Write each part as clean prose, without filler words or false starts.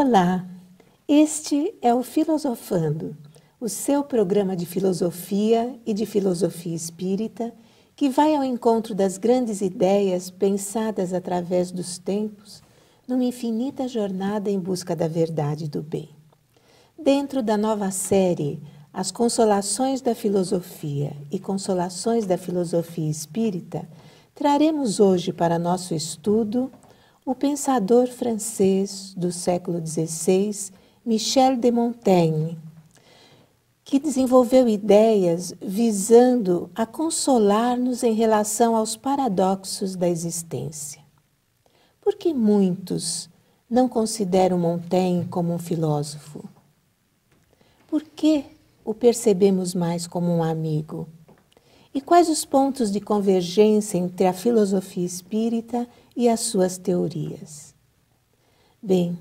Olá, este é o Filosofando, o seu programa de filosofia e de filosofia espírita que vai ao encontro das grandes ideias pensadas através dos tempos numa infinita jornada em busca da verdade e do bem. Dentro da nova série As Consolações da Filosofia e Consolações da Filosofia Espírita, traremos hoje para nosso estudo o pensador francês do século XVI, Michel de Montaigne, que desenvolveu ideias visando a consolar-nos em relação aos paradoxos da existência. Por que muitos não consideram Montaigne como um filósofo? Por que o percebemos mais como um amigo? E quais os pontos de convergência entre a filosofia espírita e as suas teorias? Bem,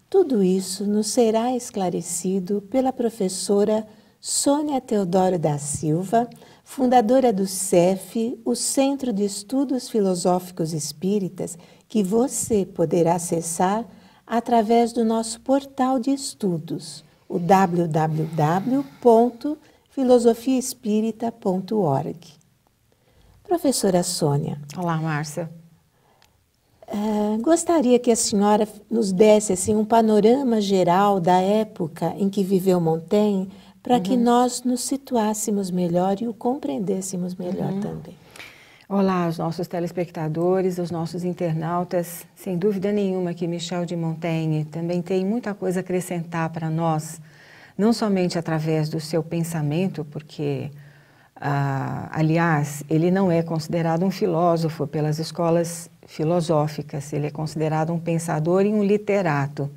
tudo isso nos será esclarecido pela professora Sônia Teodoro da Silva, fundadora do CEF, o Centro de Estudos Filosóficos Espíritas, que você poderá acessar através do nosso portal de estudos, o www.filosofiaespírita.org. Professora Sônia. Olá, Márcia. Gostaria que a senhora nos desse assim, um panorama geral da época em que viveu Montaigne, para que nós nos situássemos melhor e o compreendêssemos melhor também. Olá aos nossos telespectadores, aos nossos internautas. Sem dúvida nenhuma que Michel de Montaigne também tem muita coisa a acrescentar para nós, não somente através do seu pensamento, porque, aliás, ele não é considerado um filósofo pelas escolas filosóficas, ele é considerado um pensador e um literato,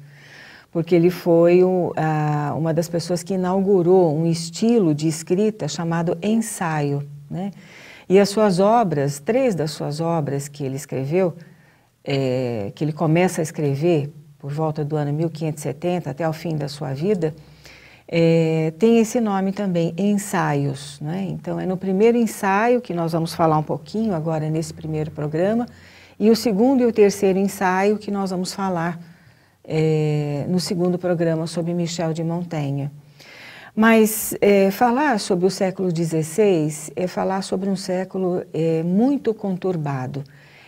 porque ele foi uma das pessoas que inaugurou um estilo de escrita chamado ensaio, né? E as suas obras, 3 das suas obras que ele escreveu, que ele começa a escrever por volta do ano 1570 até o fim da sua vida, tem esse nome também, ensaios, né? Então é no primeiro ensaio que nós vamos falar um pouquinho agora nesse primeiro programa, e o segundo e o terceiro ensaio que nós vamos falar no segundo programa sobre Michel de Montaigne. Mas falar sobre o século XVI é falar sobre um século muito conturbado.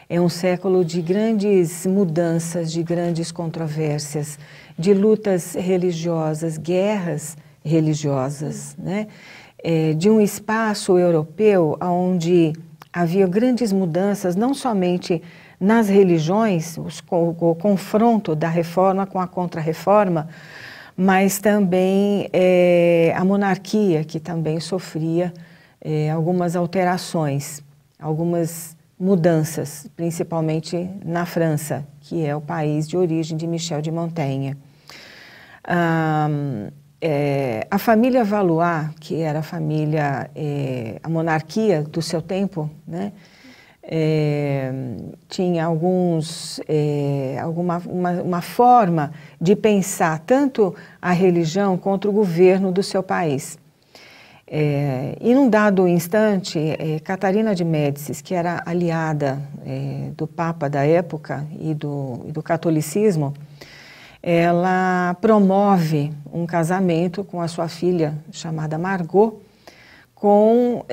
É um século de grandes mudanças, de grandes controvérsias, de lutas religiosas, guerras religiosas, né? De um espaço europeu onde havia grandes mudanças, não somente nas religiões, o confronto da reforma com a contra-reforma, mas também a monarquia, que também sofria algumas alterações, algumas mudanças, principalmente na França, que é o país de origem de Michel de Montaigne. A família Valois, que era a monarquia do seu tempo, né, tinha uma forma de pensar tanto a religião quanto o governo do seu país. E num dado instante, Catarina de Médicis, que era aliada do Papa da época e do catolicismo, ela promove um casamento com a sua filha, chamada Margot, com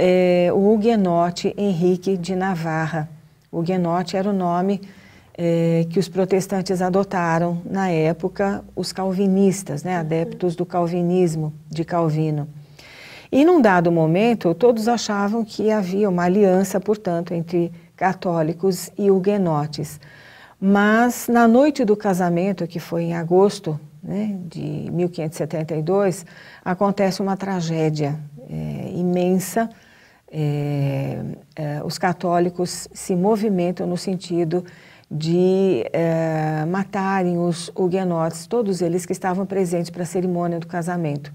o huguenote Henrique de Navarra. O huguenote era o nome que os protestantes adotaram na época, os calvinistas, né, adeptos do calvinismo, de Calvino. E num dado momento, todos achavam que havia uma aliança, portanto, entre católicos e huguenotes. Mas na noite do casamento, que foi em agosto, né, de 1572, acontece uma tragédia imensa. Os católicos se movimentam no sentido de matarem os huguenotes, todos eles que estavam presentes para a cerimônia do casamento.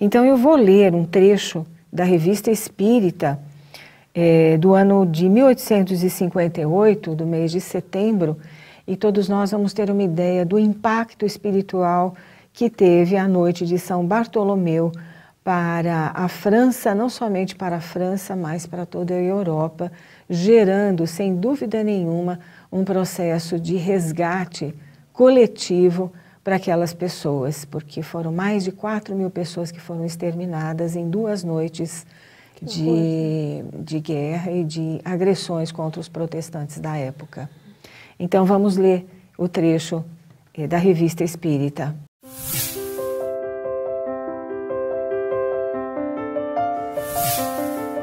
Então eu vou ler um trecho da Revista Espírita do ano de 1858, do mês de setembro, e todos nós vamos ter uma ideia do impacto espiritual que teve a noite de São Bartolomeu para a França, não somente para a França, mas para toda a Europa, gerando, sem dúvida nenhuma, um processo de resgate coletivo para aquelas pessoas, porque foram mais de 4.000 pessoas que foram exterminadas em 2 noites de guerra e de agressões contra os protestantes da época. Então vamos ler o trecho da Revista Espírita.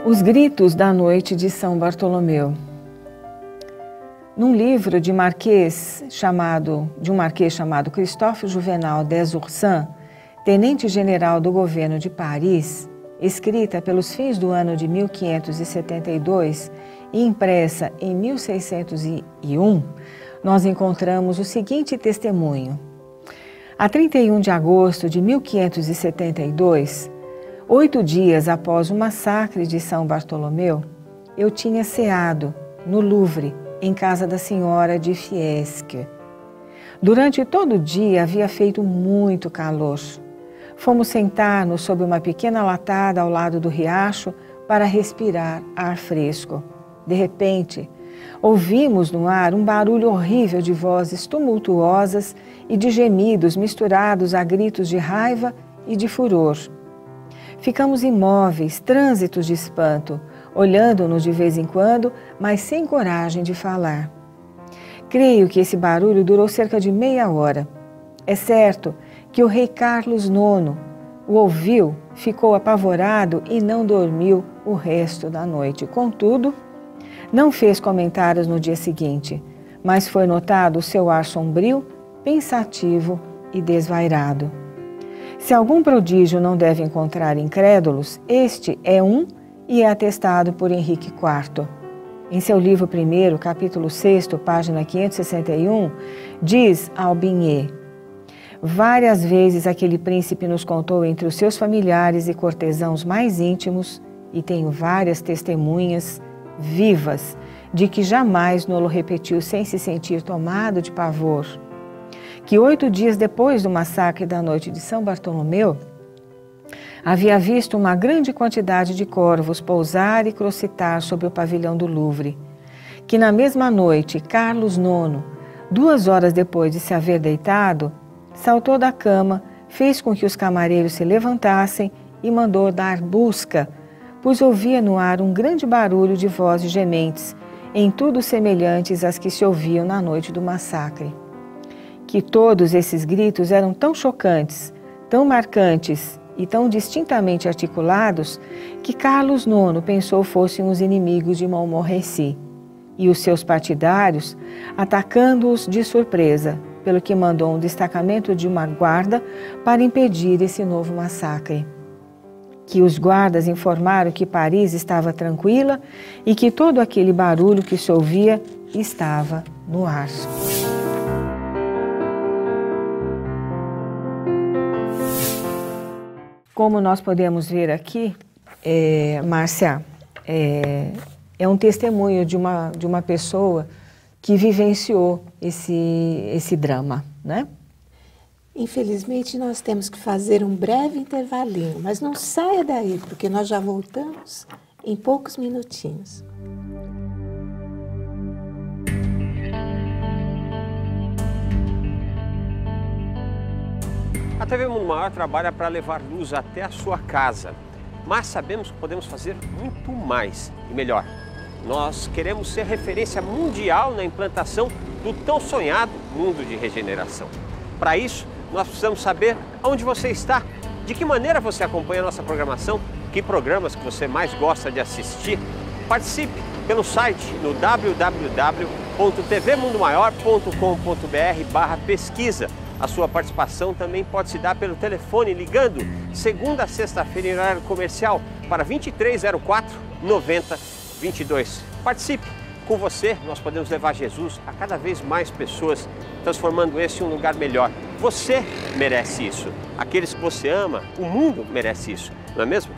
Os gritos da noite de São Bartolomeu. Num livro de um marquês chamado Christophe Juvenal des Ursins, tenente-general do governo de Paris, escrita pelos fins do ano de 1572 e impressa em 1601, nós encontramos o seguinte testemunho. A 31 de agosto de 1572, 8 dias após o massacre de São Bartolomeu, eu tinha ceado no Louvre, em casa da senhora de Fiesque. Durante todo o dia havia feito muito calor. Fomos sentar-nos sob uma pequena latada ao lado do riacho para respirar ar fresco. De repente, ouvimos no ar um barulho horrível de vozes tumultuosas e de gemidos misturados a gritos de raiva e de furor. Ficamos imóveis, trânsitos de espanto, olhando-nos de vez em quando, mas sem coragem de falar. Creio que esse barulho durou cerca de meia hora. É certo que o rei Carlos IX o ouviu, ficou apavorado e não dormiu o resto da noite. Contudo, não fez comentários no dia seguinte, mas foi notado o seu ar sombrio, pensativo e desvairado. Se algum prodígio não deve encontrar incrédulos, este é um e é atestado por Henrique IV. Em seu livro 1º, capítulo 6, página 561, diz Aubigné: várias vezes aquele príncipe nos contou entre os seus familiares e cortesãos mais íntimos, e tenho várias testemunhas vivas de que jamais nolo repetiu sem se sentir tomado de pavor, que 8 dias depois do massacre da noite de São Bartolomeu, havia visto uma grande quantidade de corvos pousar e crocitar sobre o pavilhão do Louvre, que na mesma noite Carlos IX, 2 horas depois de se haver deitado, saltou da cama, fez com que os camareiros se levantassem e mandou dar busca, pois ouvia no ar um grande barulho de vozes gementes, em tudo semelhantes às que se ouviam na noite do massacre. Que todos esses gritos eram tão chocantes, tão marcantes e tão distintamente articulados que Carlos IX pensou fossem os inimigos de Montmorency e os seus partidários atacando-os de surpresa, pelo que mandou um destacamento de uma guarda para impedir esse novo massacre. Que os guardas informaram que Paris estava tranquila e que todo aquele barulho que se ouvia estava no ar. Como nós podemos ver aqui, Márcia, é um testemunho de uma pessoa que vivenciou esse drama, né? Infelizmente, nós temos que fazer um breve intervalinho, mas não saia daí, porque nós já voltamos em poucos minutinhos. A TV Mundo Maior trabalha para levar luz até a sua casa, mas sabemos que podemos fazer muito mais e melhor. Nós queremos ser referência mundial na implantação do tão sonhado mundo de regeneração. Para isso, nós precisamos saber onde você está, de que maneira você acompanha a nossa programação, que programas que você mais gosta de assistir. Participe pelo site no www.tvmundomaior.com.br/pesquisa. A sua participação também pode se dar pelo telefone ligando segunda a sexta-feira em horário comercial para 2304 9022. Participe! Com você, nós podemos levar Jesus a cada vez mais pessoas, transformando esse em um lugar melhor. Você merece isso. Aqueles que você ama, o mundo merece isso, não é mesmo?